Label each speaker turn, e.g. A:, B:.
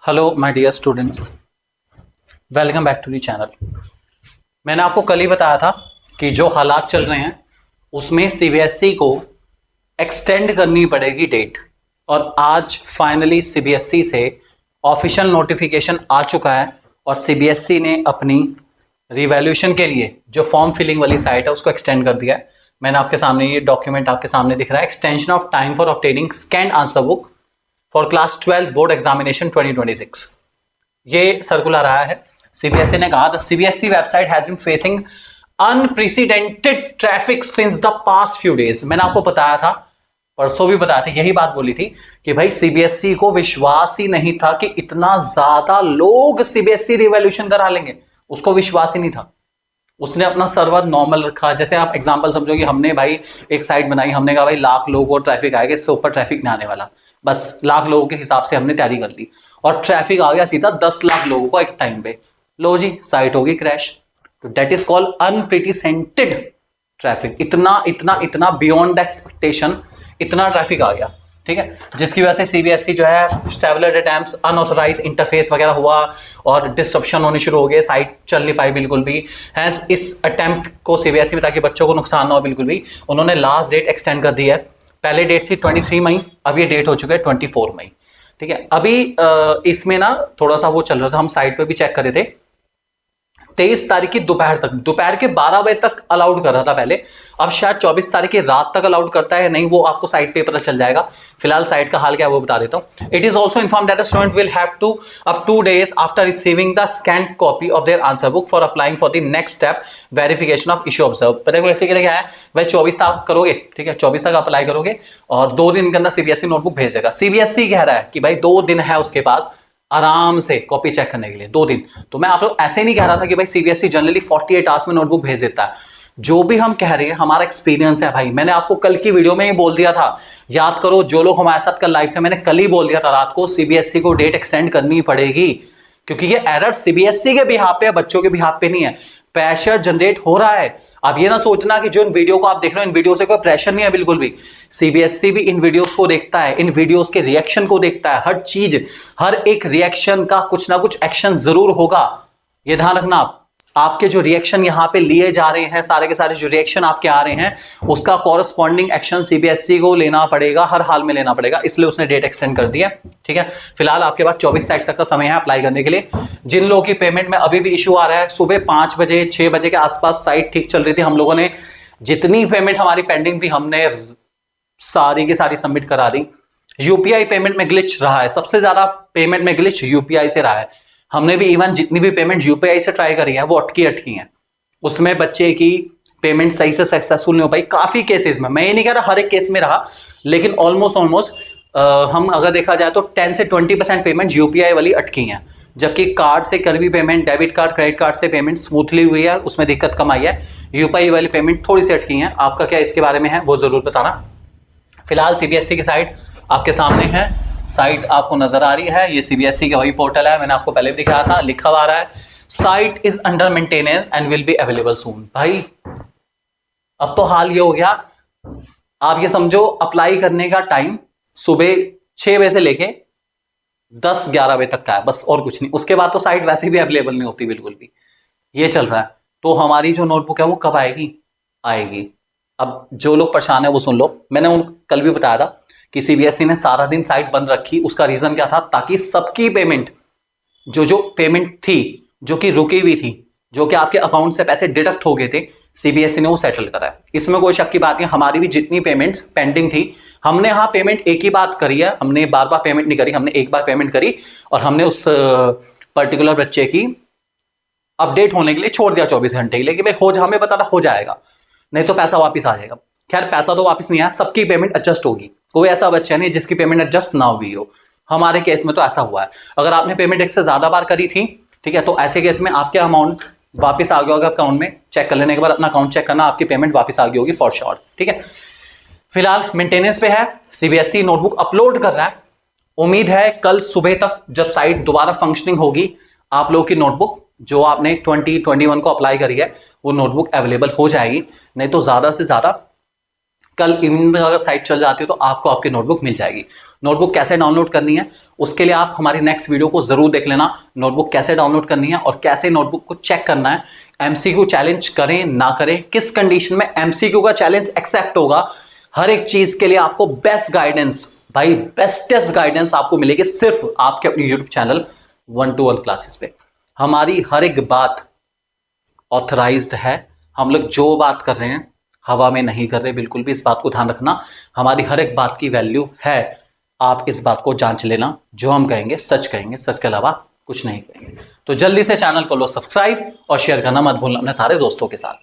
A: Hello my dear students, welcome back to the channel. मैंने आपको कल ही बताया था कि जो हालात चल रहे हैं उसमें सीबीएसई को एक्सटेंड करनी पड़ेगी डेट, और आज फाइनली सीबीएसई से ऑफिशियल नोटिफिकेशन आ चुका है और सीबीएसई ने अपनी रिवैल्यूएशन के लिए जो फॉर्म फिलिंग वाली साइट है उसको एक्सटेंड कर दिया है। मैंने आपके सामने ये डॉक्यूमेंट आपके सामने दिख रहा है, extension of time for obtaining scanned answer book for class 12 board examination 2026। ये सर्कुलर आया है। सीबीएसई ने कहा the CBSE website has been facing unprecedented traffic since the past few days. मैंने आपको बताया था, परसों भी बताया था, यही बात बोली थी कि भाई सीबीएसई को विश्वास ही नहीं था कि इतना ज्यादा लोग सीबीएसई रिवॉल्यूशन करा लेंगे। उसको विश्वास ही नहीं था। उसने अपना सर्वर नॉर्मल रखा। जैसे आप एग्जांपल समझो कि हमने भाई एक साइट बनाई, हमने कहा भाई लाख लोगों को ट्रैफिक आएगा, इससे ऊपर ट्रैफिक नहीं आने वाला, बस लाख लोगों के हिसाब से हमने तैयारी कर ली और ट्रैफिक आ गया सीधा 10 लाख लोगों को एक टाइम पे। लो जी, साइट होगी क्रैश। तो that is called unprecedented traffic. इतना इतना इतना बियॉन्ड एक्सपेक्टेशन इतना ट्रैफिक आ गया, ठीक है, जिसकी वजह से सीबीएसई जो है सेवरल अटेम्प्ट्स अनऑथराइज इंटरफेस वगैरह हुआ और डिसरप्शन होने शुरू हो गए, साइट चल नहीं पाई बिल्कुल भी। हैंस इस अटेम्प्ट को सीबीएसई में, ताकि बच्चों को नुकसान ना हो बिल्कुल भी, उन्होंने लास्ट डेट एक्सटेंड कर दी है। पहले डेट थी 23 मई, अब ये डेट हो चुका है 24 मई, ठीक है। अभी इसमें ना थोड़ा सा वो चल रहा था, हम साइट पे भी चेक कर रहे थे, 23 तारीख की दोपहर तक, दोपहर के 12 बजे तक अलाउड कर रहा था पहले। अब शायद 24 तारीख की रात तक अलाउड करता है, नहीं वो आपको साइट पे पता चल जाएगा। फिलहाल साइट का हाल क्या है वो बता देता हूं। It is also inform that the student will have to up 2 days after receiving the scanned copy of their answer book for applying for the next step verification of issue observe. पता है ऐसे क्या है भाई, 24 तक करोगे, ठीक है, 24 तक अप्लाई करोगे और 2 दिन के अंदर सीबीएसई नोटबुक भेज देगा। सीबीएसई कह रहा है कि भाई 2 दिन है उसके पास आराम से कॉपी चेक करने के लिए, 2 दिन। तो मैं आप लोग ऐसे नहीं कह रहा था कि भाई सीबीएसई जनरली 48 आवर्स में नोटबुक भेज देता है। जो भी हम कह रहे हैं हमारा एक्सपीरियंस है भाई। मैंने आपको कल की वीडियो में ही बोल दिया था, याद करो जो लोग हमारे साथ कल लाइव थे, मैंने कल ही बोल दिया था रात को, सीबीएसई को डेट एक्सटेंड करनी पड़ेगी, क्योंकि ये एरर सीबीएसई के बिहाफ पे है, बच्चों के बिहाफ पे नहीं है। प्रेशर जनरेट हो रहा है। अब ये ना सोचना कि जो इन वीडियो को आप देख रहे हो इन वीडियो से कोई प्रेशर नहीं है, बिल्कुल भी। सीबीएसई भी इन वीडियोस को देखता है, इन वीडियोस के रिएक्शन को देखता है। हर चीज, हर एक रिएक्शन का कुछ ना कुछ एक्शन जरूर होगा, ये ध्यान रखना आप। आपके जो रिएक्शन यहां पे लिए जा रहे हैं, सारे के सारे जो रिएक्शन आपके आ रहे हैं, उसका कॉरस्पॉन्डिंग एक्शन सीबीएसई को लेना पड़ेगा, हर हाल में लेना पड़ेगा। इसलिए उसने डेट एक्सटेंड कर दिया, ठीक है। फिलहाल आपके पास 24 तारीख तक का समय है अप्लाई करने के लिए। जिन लोगों की पेमेंट में अभी भी इशू आ रहा है, सुबह 5 बजे 6 बजे के आसपास साइट ठीक चल रही थी, हम लोगों ने जितनी पेमेंट हमारी पेंडिंग थी हमने सारी की सारी सबमिट करा दी। यूपीआई पेमेंट में ग्लिच रहा है, सबसे ज्यादा पेमेंट में ग्लिच यूपीआई से रहा है। हमने भी इवन जितनी भी पेमेंट यूपीआई से ट्राई करी है वो अटकी हैं। उसमें बच्चे की पेमेंट सही से सक्सेसफुल नहीं हो पाई काफी केसेस में। मैं ये नहीं कह रहा हर एक केस में रहा, लेकिन ऑलमोस्ट हम अगर देखा जाए तो 10 से 20% पेमेंट यूपीआई वाली अटकी हैं, जबकि कार्ड से कर भी payment, debit card credit card से पेमेंट स्मूथली हुई है, उसमें दिक्कत कम आई है। यूपीआई वाली पेमेंट थोड़ी सी अटकी है। आपका क्या इसके बारे में है वो जरूर बताना। फिलहाल सीबीएसई की साइट आपके सामने है, साइट आपको नजर आ रही है। ये सीबीएसई का वही पोर्टल है, मैंने आपको पहले भी दिखाया था, लिखा हुआ रहा है site is under maintenance and will be available सून। भाई अब तो हाल ये हो गया, आप ये समझो अप्लाई करने का टाइम सुबह 6 बजे से लेके 10-11 बजे तक का है, बस और कुछ नहीं। उसके बाद तो साइट वैसे भी अवेलेबल नहीं होती बिल्कुल भी। ये चल रहा है। तो हमारी जो नोटबुक है वो कब आएगी? आएगी। अब जो लोग परेशान है वो सुन लो। मैंने कल भी बताया था कि सीबीएसई ने सारा दिन साइट बंद रखी। उसका रीजन क्या था? ताकि सबकी पेमेंट, जो पेमेंट थी, जो कि रुकी हुई थी, जो कि आपके अकाउंट से पैसे डिडक्ट हो गए थे, सीबीएसई ने वो सेटल करा है। इसमें कोई शक की बात नहीं। हमारी भी जितनी पेमेंट पेंडिंग थी, हमने हाँ पेमेंट एक ही बात करी है, हमने बार बार पेमेंट नहीं करी, हमने एक बार पेमेंट करी और हमने उस पर्टिकुलर बच्चे की अपडेट होने के लिए छोड़ दिया 24 घंटे के लिए कि भाई हमें पता था हो जाएगा, नहीं तो पैसा वापिस आ जाएगा। खैर पैसा तो वापस नहीं आया, सबकी पेमेंट एडजस्ट होगी। कोई ऐसा बच्चा नहीं जिसकी पेमेंट एडजस्ट ना हुई हो। हमारे केस में तो ऐसा हुआ है। अगर आपने पेमेंट एक से ज्यादा बार करी थी, ठीक है, तो ऐसे केस में आपके अमाउंट वापस आ गया होगा अकाउंट में। चेक कर लेने के बाद अपना अकाउंट चेक करना, आपकी पेमेंट वापस आ गई होगी फॉर श्योर, ठीक है। फिलहाल मेंटेनेंस पे है, सीबीएसई नोटबुक अपलोड कर रहा है। उम्मीद है कल सुबह तक जब साइट दोबारा फंक्शनिंग होगी, आप लोगों की नोटबुक जो आपने 2021 को अप्लाई करी है वो नोटबुक अवेलेबल हो जाएगी। नहीं तो ज्यादा से ज्यादा कल इवनिंग अगर साइट चल जाती है तो आपको आपकी नोटबुक मिल जाएगी। नोटबुक कैसे डाउनलोड करनी है उसके लिए आप हमारी नेक्स्ट वीडियो को जरूर देख लेना। नोटबुक कैसे डाउनलोड करनी है और कैसे नोटबुक को चेक करना है, एमसीक्यू चैलेंज करें ना करें, किस कंडीशन में एमसीक्यू का चैलेंज एक्सेप्ट होगा, हर एक चीज के लिए आपको बेस्ट गाइडेंस, भाई बेस्टेस्ट गाइडेंस आपको मिलेगी सिर्फ आपके अपनी यूट्यूब चैनल 1-to-1 क्लासेस पे। हमारी हर एक बात ऑथराइज्ड है, हम लोग जो बात कर रहे हैं हवा में नहीं कर रहे, बिल्कुल भी इस बात को ध्यान रखना। हमारी हर एक बात की वैल्यू है, आप इस बात को जांच लेना। जो हम कहेंगे, सच के अलावा कुछ नहीं कहेंगे। तो जल्दी से चैनल को लो सब्सक्राइब और शेयर करना मत भूलना अपने सारे दोस्तों के साथ।